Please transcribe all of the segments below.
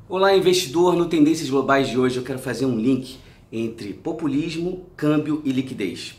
Olá, investidor! No Tendências Globais de hoje eu quero fazer um link entre populismo, câmbio e liquidez.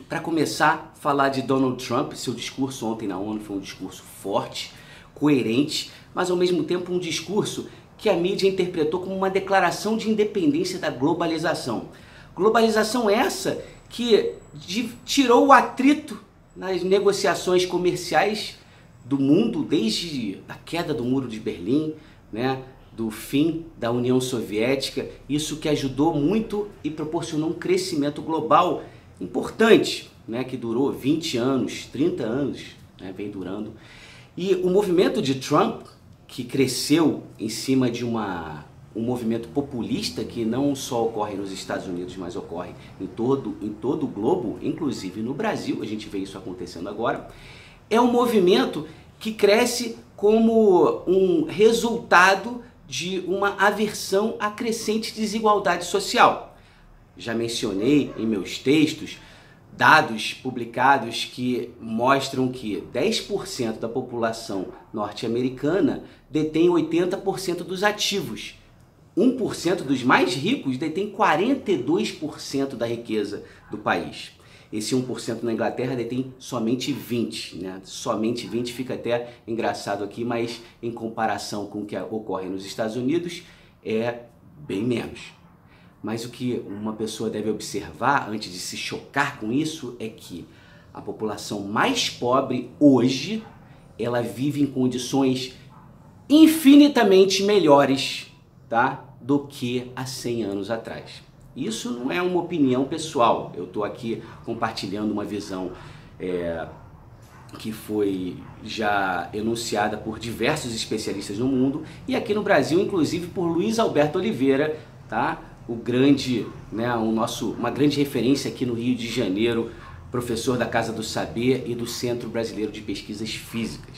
Para começar, falar de Donald Trump. Seu discurso ontem na ONU foi um discurso forte, coerente, mas ao mesmo tempo um discurso que a mídia interpretou como uma declaração de independência da globalização. Globalização essa que tirou o atrito nas negociações comerciais do mundo desde a queda do Muro de Berlim, do fim da União Soviética, isso que ajudou muito e proporcionou um crescimento global importante, que durou 20 anos, 30 anos, vem durando. E o movimento de Trump, que cresceu em cima de um movimento populista que não só ocorre nos Estados Unidos, mas ocorre em todo o globo, inclusive no Brasil, a gente vê isso acontecendo agora, é um movimento que cresce como um resultado de uma aversão à crescente desigualdade social. Já mencionei em meus textos dados publicados que mostram que 10% da população norte-americana detém 80% dos ativos. 1% dos mais ricos detém 42% da riqueza do país. Esse 1% na Inglaterra detém somente 20%. Somente 20% fica até engraçado aqui, mas em comparação com o que ocorre nos Estados Unidos, é bem menos. Mas o que uma pessoa deve observar antes de se chocar com isso é que a população mais pobre hoje, ela vive em condições infinitamente melhores, do que há 100 anos atrás. Isso não é uma opinião pessoal, eu estou aqui compartilhando uma visão que foi já enunciada por diversos especialistas no mundo e aqui no Brasil, inclusive por Luiz Alberto Oliveira, o grande, uma grande referência aqui no Rio de Janeiro, professor da Casa do Saber e do Centro Brasileiro de Pesquisas Físicas.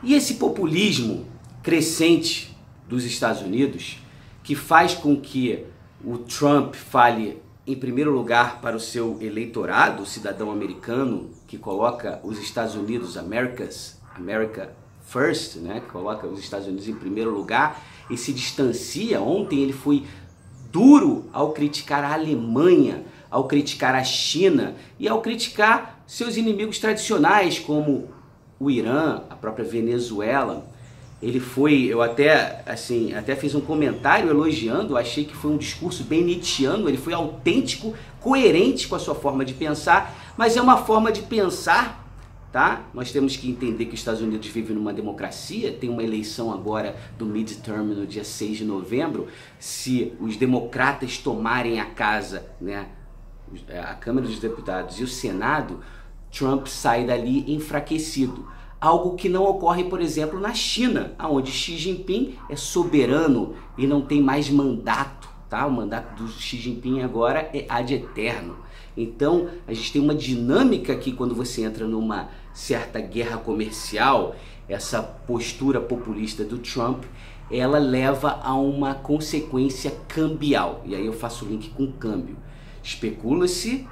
E esse populismo crescente dos Estados Unidos, que faz com que o Trump fale em primeiro lugar para o seu eleitorado, o cidadão americano, que coloca os Estados Unidos, America First, que coloca os Estados Unidos em primeiro lugar e se distancia. Ontem ele foi duro ao criticar a Alemanha, ao criticar a China e ao criticar seus inimigos tradicionais como o Irã, a própria Venezuela. Ele foi, eu até fiz um comentário elogiando, achei que foi um discurso bem nietzschiano, ele foi autêntico, coerente com a sua forma de pensar, mas é uma forma de pensar, Nós temos que entender que os Estados Unidos vivem numa democracia, tem uma eleição agora do midterm no dia 6 de novembro, se os democratas tomarem a casa, a Câmara dos Deputados e o Senado, Trump sai dali enfraquecido. Algo que não ocorre, por exemplo, na China, onde Xi Jinping é soberano e não tem mais mandato, O mandato do Xi Jinping agora é ad eterno. Então, a gente tem uma dinâmica aqui quando você entra numa certa guerra comercial, essa postura populista do Trump, ela leva a uma consequência cambial. E aí eu faço o link com o câmbio. Especula-se,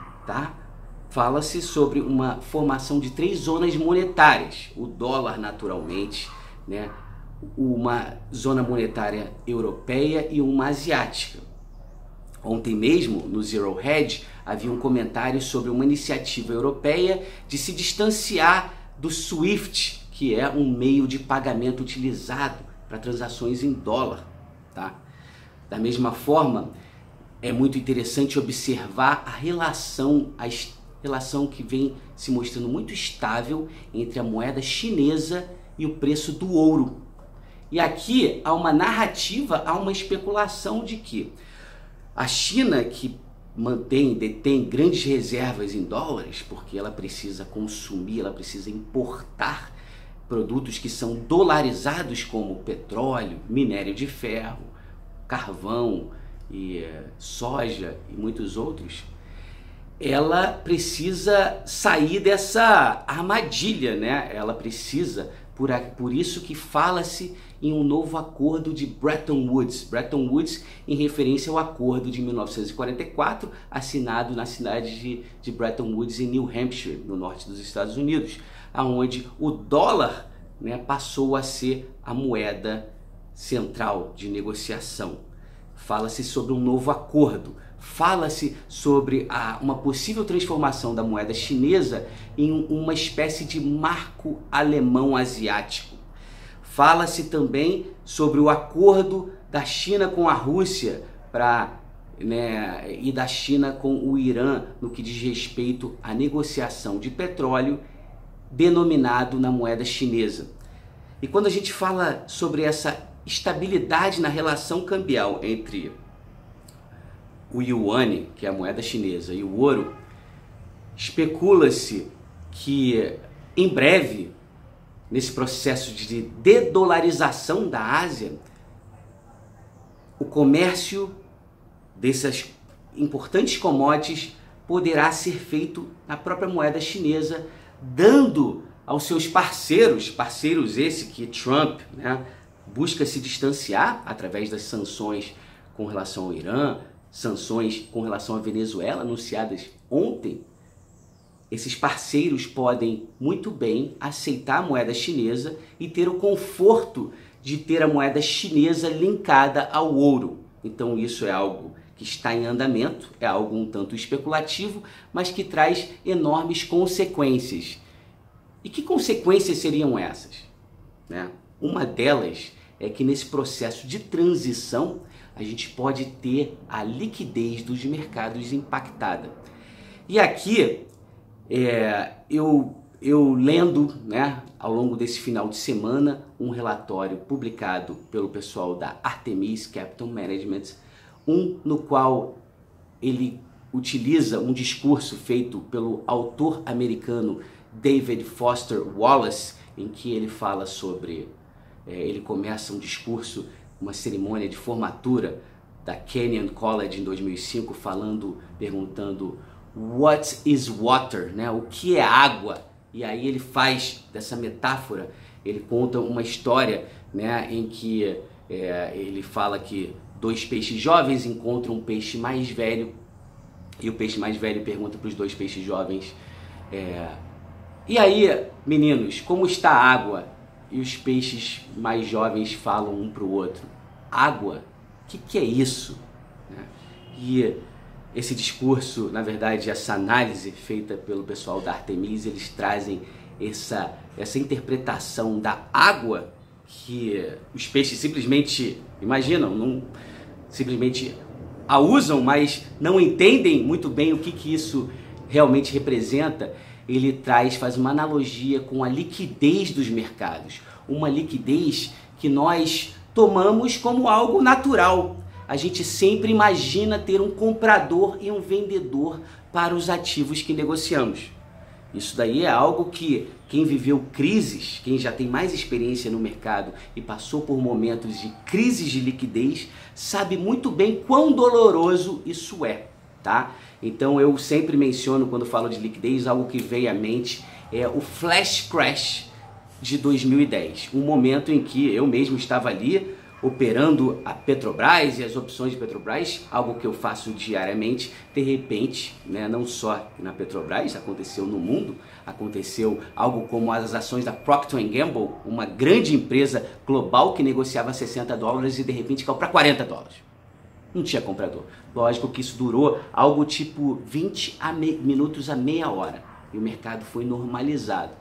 Fala-se sobre uma formação de 3 zonas monetárias, o dólar naturalmente, uma zona monetária europeia e uma asiática. Ontem mesmo, no Zero Hedge, havia um comentário sobre uma iniciativa europeia de se distanciar do SWIFT, que é um meio de pagamento utilizado para transações em dólar. Da mesma forma, é muito interessante observar a relação que vem se mostrando muito estável entre a moeda chinesa e o preço do ouro. E aqui há uma narrativa, há uma especulação de que a China, que detém grandes reservas em dólares, porque ela precisa consumir, ela precisa importar produtos que são dolarizados como petróleo, minério de ferro, carvão e soja e muitos outros, ela precisa sair dessa armadilha, Ela precisa, por isso que fala-se em um novo acordo de Bretton Woods. Bretton Woods em referência ao acordo de 1944, assinado na cidade de Bretton Woods, em New Hampshire, no norte dos Estados Unidos, onde o dólar passou a ser a moeda central de negociação. Fala-se sobre um novo acordo, fala-se sobre uma possível transformação da moeda chinesa em uma espécie de marco alemão asiático. Fala-se também sobre o acordo da China com a Rússia e da China com o Irã no que diz respeito à negociação de petróleo denominado na moeda chinesa. E quando a gente fala sobre essa estabilidade na relação cambial entre o yuan, que é a moeda chinesa, e o ouro, especula-se que em breve, nesse processo de dedolarização da Ásia, o comércio dessas importantes commodities poderá ser feito na própria moeda chinesa, dando aos seus parceiros esse que Trump, busca se distanciar através das sanções com relação ao Irã, sanções com relação à Venezuela anunciadas ontem. Esses parceiros podem muito bem aceitar a moeda chinesa e ter o conforto de ter a moeda chinesa linkada ao ouro. Então isso é algo que está em andamento, é algo um tanto especulativo, mas que traz enormes consequências. E que consequências seriam essas? Uma delas é que nesse processo de transição a gente pode ter a liquidez dos mercados impactada. E aqui eu lendo ao longo desse final de semana um relatório publicado pelo pessoal da Artemis Capital Management, no qual ele utiliza um discurso feito pelo autor americano David Foster Wallace, em que ele fala sobre, ele começa um discurso, uma cerimônia de formatura da Kenyon College em 2005, perguntando what is water, o que é água? E aí ele faz dessa metáfora, ele conta uma história em que ele fala que dois peixes jovens encontram um peixe mais velho e o peixe mais velho pergunta para os dois peixes jovens, e aí, meninos, como está a água? E os peixes mais jovens falam um para o outro, água? O que é isso? E esse discurso, na verdade, essa análise feita pelo pessoal da Artemis, eles trazem essa interpretação da água que os peixes simplesmente imaginam, simplesmente a usam, mas não entendem muito bem o que isso realmente representa. Ele faz uma analogia com a liquidez dos mercados, uma liquidez que nós tomamos como algo natural. A gente sempre imagina ter um comprador e um vendedor para os ativos que negociamos. Isso daí é algo que quem viveu crises, quem já tem mais experiência no mercado e passou por momentos de crises de liquidez, sabe muito bem quão doloroso isso é, tá? Então eu sempre menciono, quando falo de liquidez, algo que veio à mente é o flash crash de 2010, um momento em que eu mesmo estava ali operando a Petrobras e as opções de Petrobras, algo que eu faço diariamente. De repente, não só na Petrobras, aconteceu no mundo, aconteceu algo como as ações da Procter & Gamble, uma grande empresa global que negociava $60 e de repente caiu para $40. Não tinha comprador. Lógico que isso durou algo tipo 20 minutos a meia hora e o mercado foi normalizado.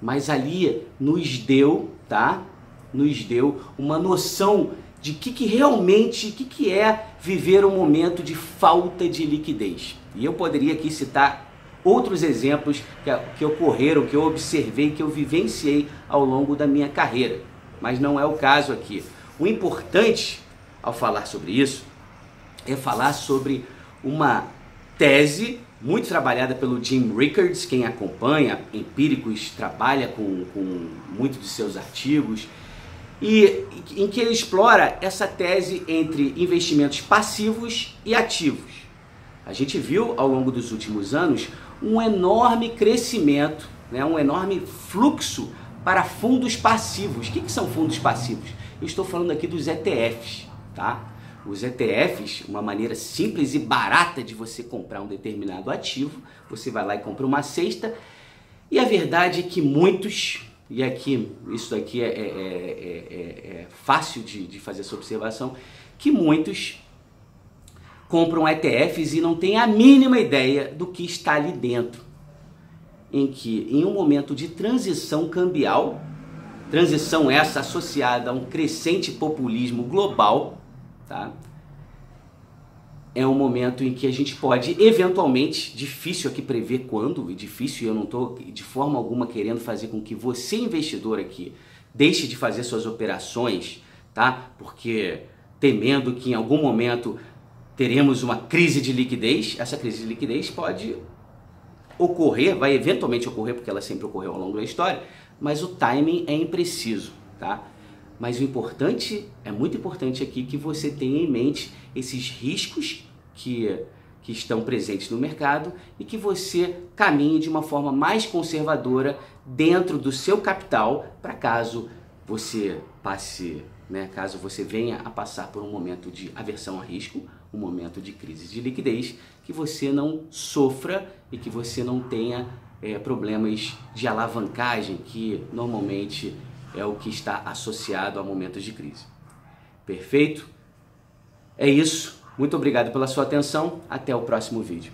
Mas ali nos deu, uma noção de que realmente, que é viver um momento de falta de liquidez. E eu poderia aqui citar outros exemplos que ocorreram, que eu observei, que eu vivenciei ao longo da minha carreira. Mas não é o caso aqui. O importante, ao falar sobre isso, é falar sobre uma tese muito trabalhada pelo Jim Rickards. Quem acompanha Empíricos trabalha com muitos de seus artigos, e em que ele explora essa tese entre investimentos passivos e ativos. A gente viu ao longo dos últimos anos um enorme crescimento, um enorme fluxo para fundos passivos. O que são fundos passivos? Eu estou falando aqui dos ETFs, tá? Os ETFs, uma maneira simples e barata de você comprar um determinado ativo, você vai lá e compra uma cesta, e a verdade é que muitos e aqui isso daqui é fácil de fazer essa observação, que muitos compram ETFs e não têm a mínima ideia do que está ali dentro. Em que, em um momento de transição cambial, transição essa associada a um crescente populismo global, tá? É um momento em que a gente pode, eventualmente, difícil aqui prever quando, e difícil, eu não estou de forma alguma querendo fazer com que você, investidor aqui, deixe de fazer suas operações, tá? Porque temendo que em algum momento teremos uma crise de liquidez, essa crise de liquidez pode ocorrer, vai eventualmente ocorrer, porque ela sempre ocorreu ao longo da história, mas o timing é impreciso, tá? Mas o importante, é muito importante aqui que você tenha em mente esses riscos que estão presentes no mercado e que você caminhe de uma forma mais conservadora dentro do seu capital para caso você passe, né, caso você venha a passar por um momento de aversão a risco, um momento de crise de liquidez, que você não sofra e que você não tenha problemas de alavancagem, que normalmente é o que está associado a momentos de crise. Perfeito? É isso. Muito obrigado pela sua atenção. Até o próximo vídeo.